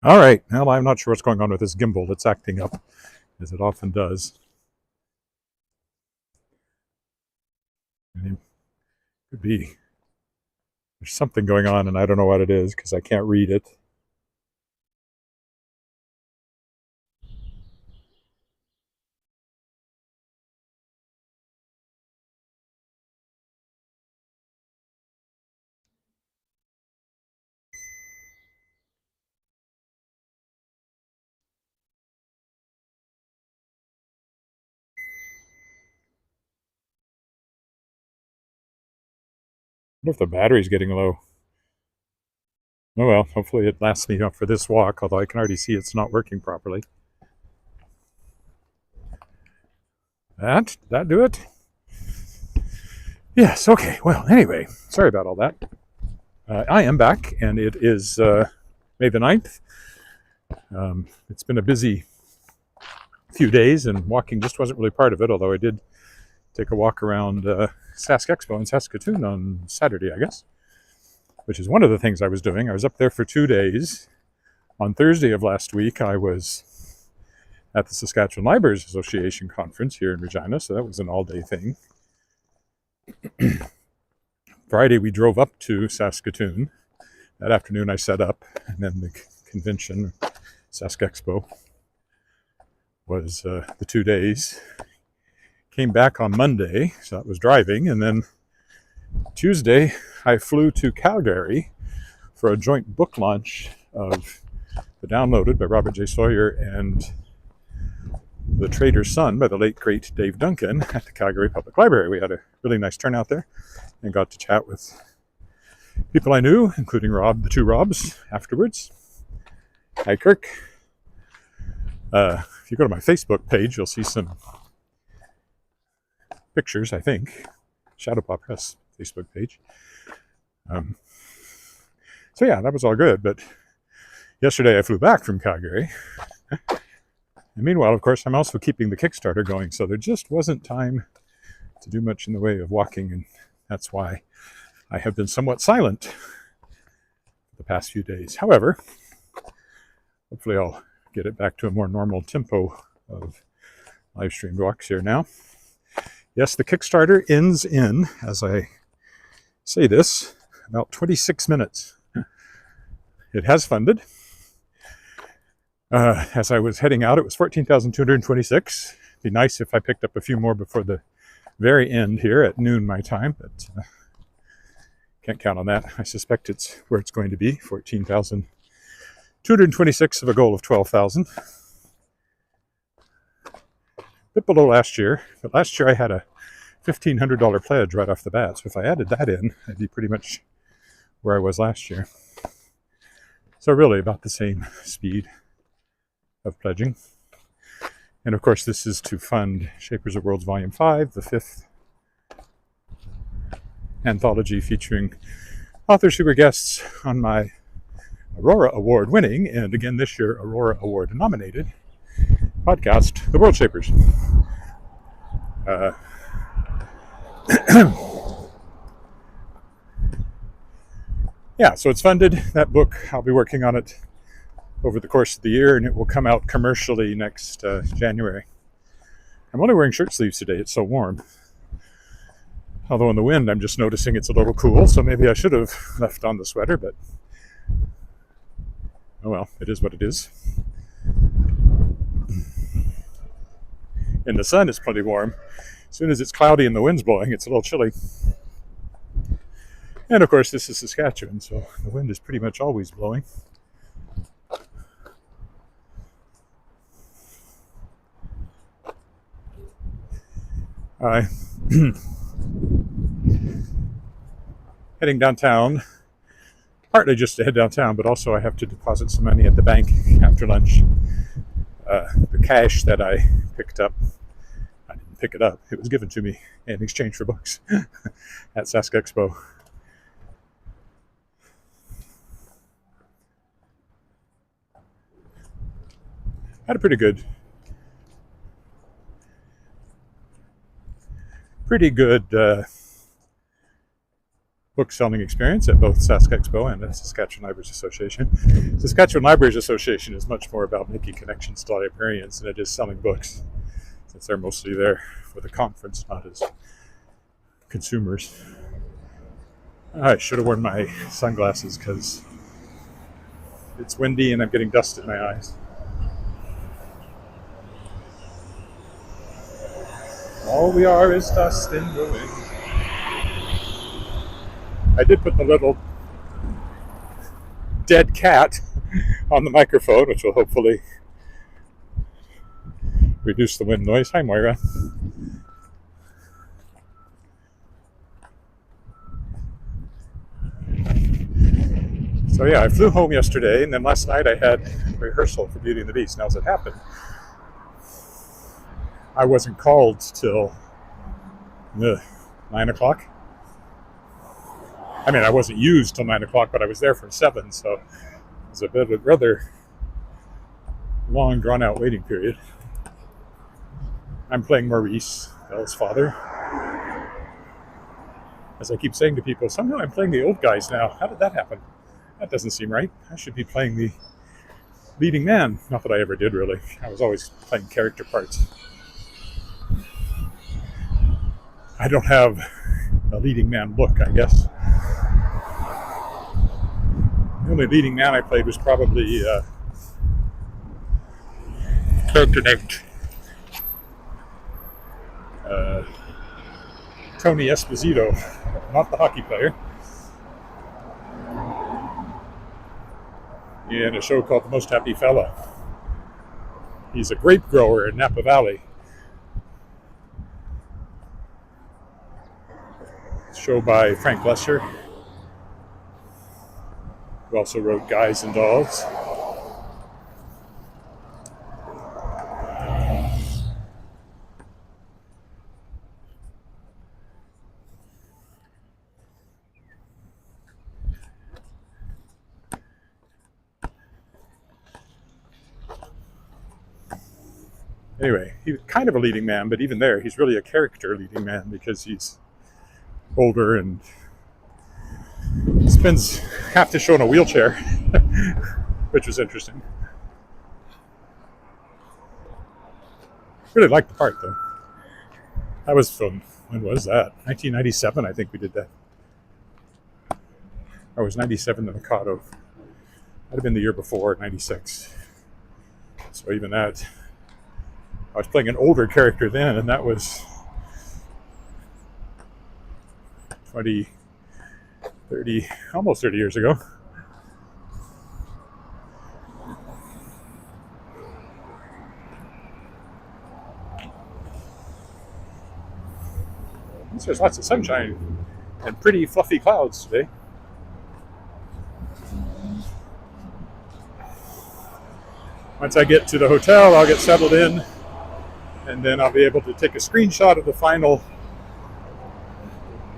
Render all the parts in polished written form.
All right. Well, I'm not sure what's going on with this gimbal. It's acting up, as it often does. It could be there's something going on, and I don't know what it is because I can't read it. I wonder if the battery's getting low. Oh well, hopefully it lasts me up for this walk, although I can already see it's not working properly. Did that do it? Yes, okay. Well, anyway, sorry about all that. I am back, and it is May the 9th. It's been a busy few days, and walking just wasn't really part of it, although I did take a walk around Sask Expo in Saskatoon on Saturday, I guess, which is one of the things I was doing. I was up there for 2 days. On Thursday of last week, I was at the Saskatchewan Libraries Association conference here in Regina, so that was an all-day thing. Friday, we drove up to Saskatoon. That afternoon, I set up, and then the convention, Sask Expo, was the 2 days. Came back on Monday, so that was driving, and then Tuesday, I flew to Calgary for a joint book launch of The Downloaded by Robert J. Sawyer and The Trader's Son by the late, great Dave Duncan at the Calgary Public Library. We had a really nice turnout there and got to chat with people I knew, including Rob, the two Robs, afterwards. Hi, Kirk. If you go to my Facebook page, you'll see some pictures, I think. Shadowpaw Press Facebook page. So yeah, that was all good. But yesterday I flew back from Calgary. And meanwhile, of course, I'm also keeping the Kickstarter going, so there just wasn't time to do much in the way of walking, and that's why I have been somewhat silent the past few days. However, hopefully I'll get it back to a more normal tempo of live streamed walks here now. Yes, the Kickstarter ends in, as I say this, about 26 minutes. It has funded. As I was heading out, it was 14,226. It'd be nice if I picked up a few more before the very end here at noon my time, but can't count on that. I suspect it's where it's going to be, 14,226 of a goal of 12,000. A bit below last year, but last year I had a $1,500 pledge right off the bat, so if I added that in, I'd be pretty much where I was last year. So really about the same speed of pledging. And of course, this is to fund Shapers of Worlds Volume 5, the 5th anthology featuring authors who were guests on my Aurora Award winning, and again this year Aurora Award nominated podcast, The World Shapers. Yeah, so it's funded. That book, I'll be working on it over the course of the year, and it will come out commercially next January. I'm only wearing shirt sleeves today, it's so warm. Although in the wind, I'm just noticing it's a little cool, so maybe I should have left on the sweater, but oh well, it is what it is. In the sun, it's plenty warm. As soon as it's cloudy and the wind's blowing, it's a little chilly. And of course, this is Saskatchewan, so the wind is pretty much always blowing. Heading downtown, partly just to head downtown, but also I have to deposit some money at the bank after lunch. The cash that I picked up, I didn't pick it up, it was given to me in exchange for books at Sask Expo. Had a pretty good book selling experience at both Saskexpo and the Saskatchewan Libraries Association. Saskatchewan Libraries Association is much more about making connections to librarians than it is selling books, since they're mostly there for the conference, not as consumers. I should have worn my sunglasses because it's windy and I'm getting dust in my eyes. All we are is dust in the wind. I did put the little dead cat on the microphone, which will hopefully reduce the wind noise. Hi, Moira. So yeah, I flew home yesterday, and then last night I had rehearsal for Beauty and the Beast. Now, as it happened, I wasn't called till 9 o'clock. I mean, I wasn't used till 9 o'clock, but I was there from 7, so it was a bit of a rather long, drawn-out waiting period. I'm playing Maurice, Belle's father. As I keep saying to people, somehow I'm playing the old guys now. How did that happen? That doesn't seem right. I should be playing the leading man. Not that I ever did, really. I was always playing character parts. I don't have a leading man look, I guess. The only leading man I played was probably a character named Tony Esposito, not the hockey player, in a show called The Most Happy Fella. He's a grape grower in Napa Valley. Show by Frank Lesser, who also wrote Guys and Dolls. Anyway, he's kind of a leading man, but even there, he's really a character leading man because he's older and spends half the show in a wheelchair, which was interesting. Really liked the part, though. That was from, when was that? 1997, I think we did that. Or was 97 the Mikado? Might have been the year before, 96. So even that, I was playing an older character then, and that was 20, 30, almost 30 years ago. There's lots of sunshine and pretty fluffy clouds today. Once I get to the hotel, I'll get settled in, and then I'll be able to take a screenshot of the final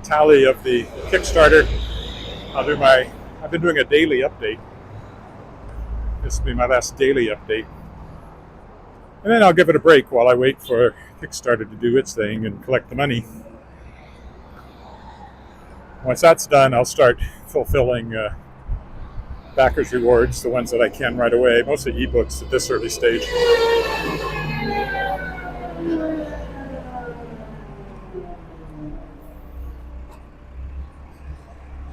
tally of the Kickstarter. I've been doing a daily update. This will be my last daily update. And then I'll give it a break while I wait for Kickstarter to do its thing and collect the money. Once that's done, I'll start fulfilling backers rewards, the ones that I can right away, mostly ebooks at this early stage.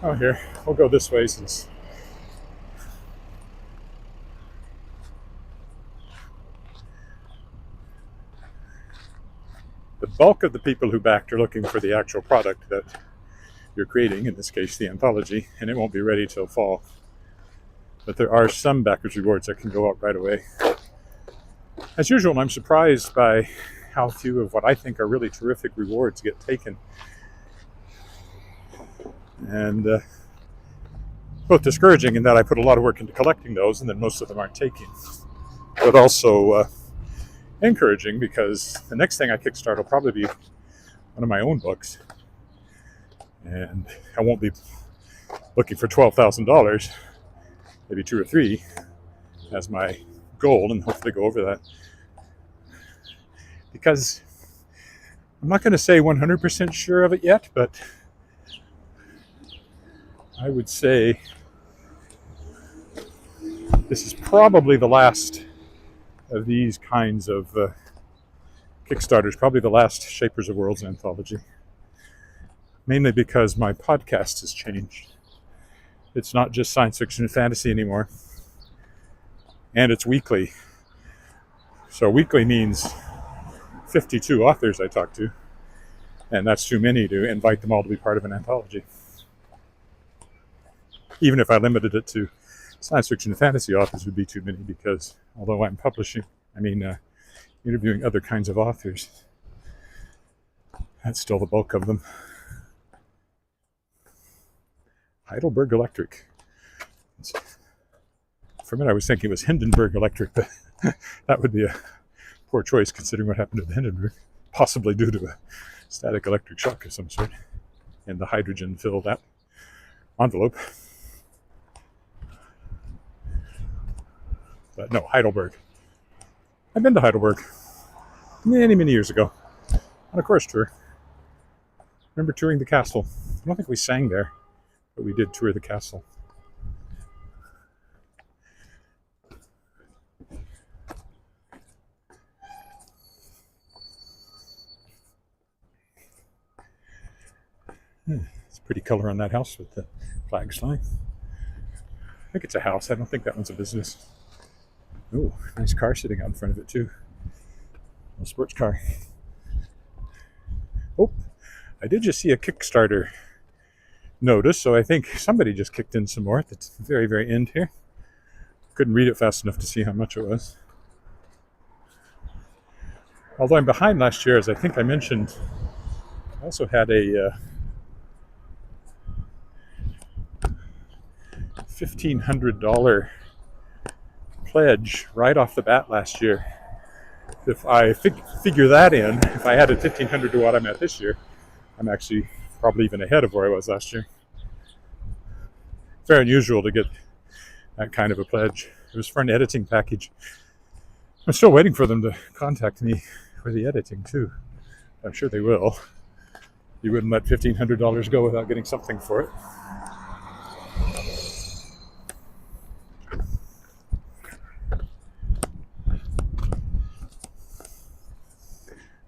Oh, here, we'll go this way since the bulk of the people who backed are looking for the actual product that you're creating, in this case the anthology, and it won't be ready till fall. But there are some backers rewards that can go out right away. As usual, I'm surprised by how few of what I think are really terrific rewards get taken. And both discouraging in that I put a lot of work into collecting those and then most of them aren't taken. But also encouraging because the next thing I kickstart will probably be one of my own books. And I won't be looking for $12,000, maybe 2 or 3 as my goal, and hopefully go over that. Because I'm not going to say 100% sure of it yet, but I would say this is probably the last of these kinds of Kickstarters, probably the last Shapers of Worlds anthology. Mainly because my podcast has changed. It's not just science fiction and fantasy anymore. And it's weekly. So weekly means 52 authors I talk to. And that's too many to invite them all to be part of an anthology. Even if I limited it to science fiction and fantasy authors, would be too many, because although I'm interviewing other kinds of authors, that's still the bulk of them. Heidelberg Electric. For a minute I was thinking it was Hindenburg Electric, but that would be a poor choice considering what happened to the Hindenburg, possibly due to a static electric shock of some sort in the hydrogen-filled envelope. But no, Heidelberg. I've been to Heidelberg many, many years ago on a course tour. I remember touring the castle. I don't think we sang there, but we did tour the castle. It's a pretty color on that house with the flags flying. I think it's a house. I don't think that one's a business. Oh, nice car sitting out in front of it too. A sports car. Oh, I did just see a Kickstarter notice, so I think somebody just kicked in some more at the very, very end here. Couldn't read it fast enough to see how much it was. Although I'm behind last year, as I think I mentioned, I also had a $1,500 pledge right off the bat last year. If I figure that in, if I added $1,500 to what I'm at this year, I'm actually probably even ahead of where I was last year. Very unusual to get that kind of a pledge. It was for an editing package. I'm still waiting for them to contact me for the editing too. I'm sure they will. You wouldn't let $1,500 go without getting something for it.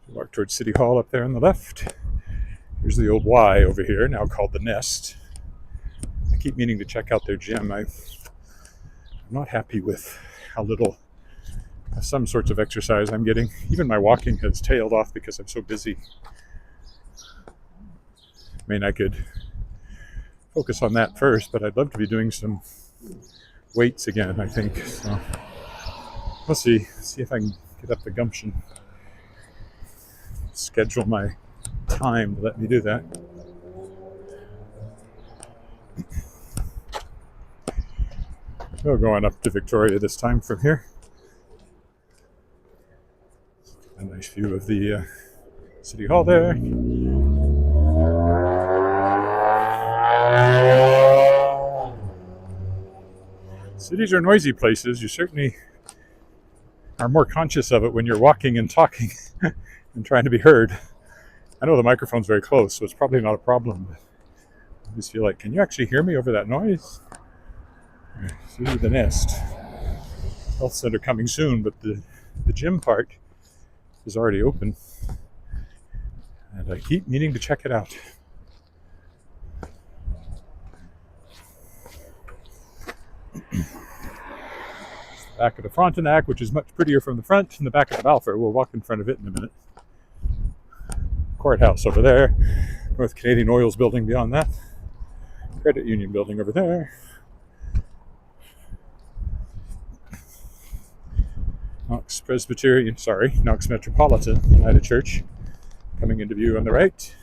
Walk towards City Hall up there on the left. Here's the old Y over here, now called the Nest. I keep meaning to check out their gym. I'm not happy with how little some sorts of exercise I'm getting. Even my walking has tailed off because I'm so busy. I mean, I could focus on that first, but I'd love to be doing some weights again, I think. So we'll see if I can get up the gumption. Schedule my time to let me do that. We're going up to Victoria this time from here. A nice view of the City Hall there. Cities are noisy places. You certainly are more conscious of it when you're walking and talking and trying to be heard. I know the microphone's very close, so it's probably not a problem. But I just feel like, can you actually hear me over that noise? See the Nest. Health center coming soon, but the gym part is already open. And I keep meaning to check it out. Back of the Frontenac, which is much prettier from the front, and the back of the Balfour. We'll walk in front of it in a minute. Courthouse over there. North Canadian Oil's building beyond that. Credit Union building over there. Knox Metropolitan United Church coming into view on the right.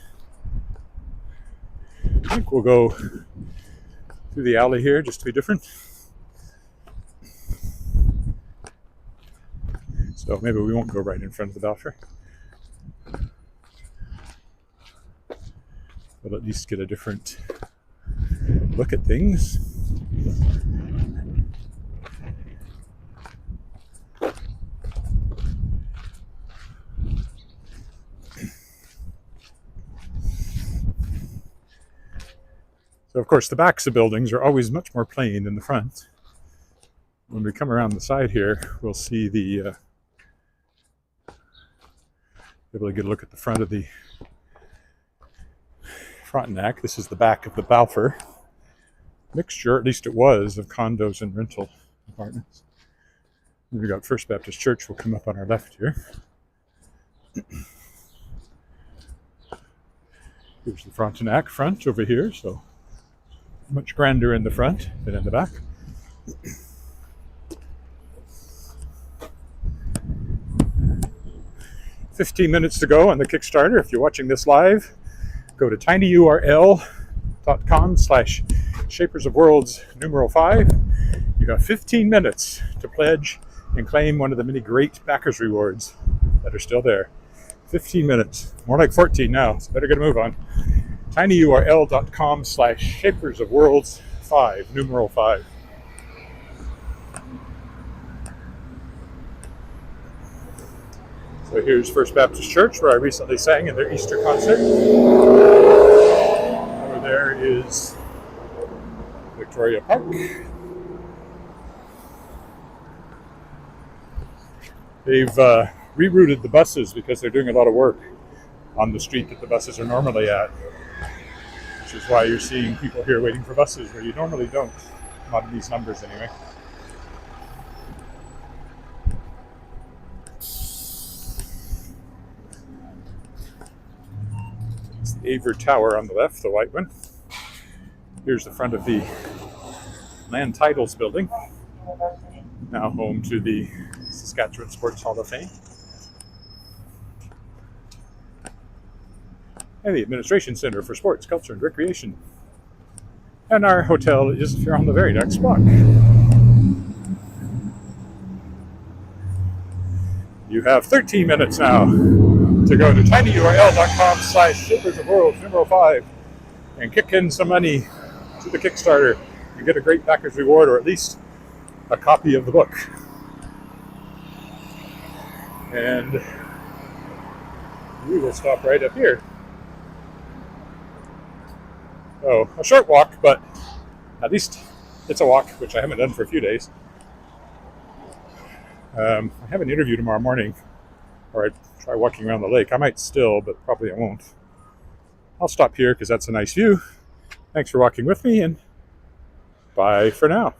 I think we'll go through the alley here just to be different. So maybe we won't go right in front of the Balfour. But at least get a different look at things. So of course the backs of buildings are always much more plain than the front. When we come around the side here, we'll see be able to get a look at the front of the Frontenac. This is the back of the Balfour. Mixture, at least it was, of condos and rental apartments. And we got First Baptist Church will come up on our left here. Here's the Frontenac front over here, so much grander in the front than in the back. "15 minutes to go on the Kickstarter. If you're watching this live, go to tinyurl.com/shapersofworlds5. You got 15 minutes to pledge and claim one of the many great backers rewards that are still there. 15 minutes, more like 14 now, so better get a move on. tinyurl.com/shapersofworlds5. So here's First Baptist Church, where I recently sang in their Easter concert. Over there is Victoria Park. They've rerouted the buses because they're doing a lot of work on the street that the buses are normally at, which is why you're seeing people here waiting for buses where you normally don't, not in these numbers anyway. It's the Aver Tower on the left, the white one. Here's the front of the Land Titles building, now home to the Saskatchewan Sports Hall of Fame. And the Administration Center for Sports, Culture, and Recreation. And our hotel is here on the very next block. You have 13 minutes now to go to tinyurl.com/shapersofworlds5 and kick in some money to the Kickstarter and get a great backer's reward, or at least a copy of the book. And we will stop right up here. Oh, a short walk, but at least it's a walk, which I haven't done for a few days. I have an interview tomorrow morning, or I try walking around the lake. I might still, but probably I won't. I'll stop here because that's a nice view. Thanks for walking with me, and bye for now.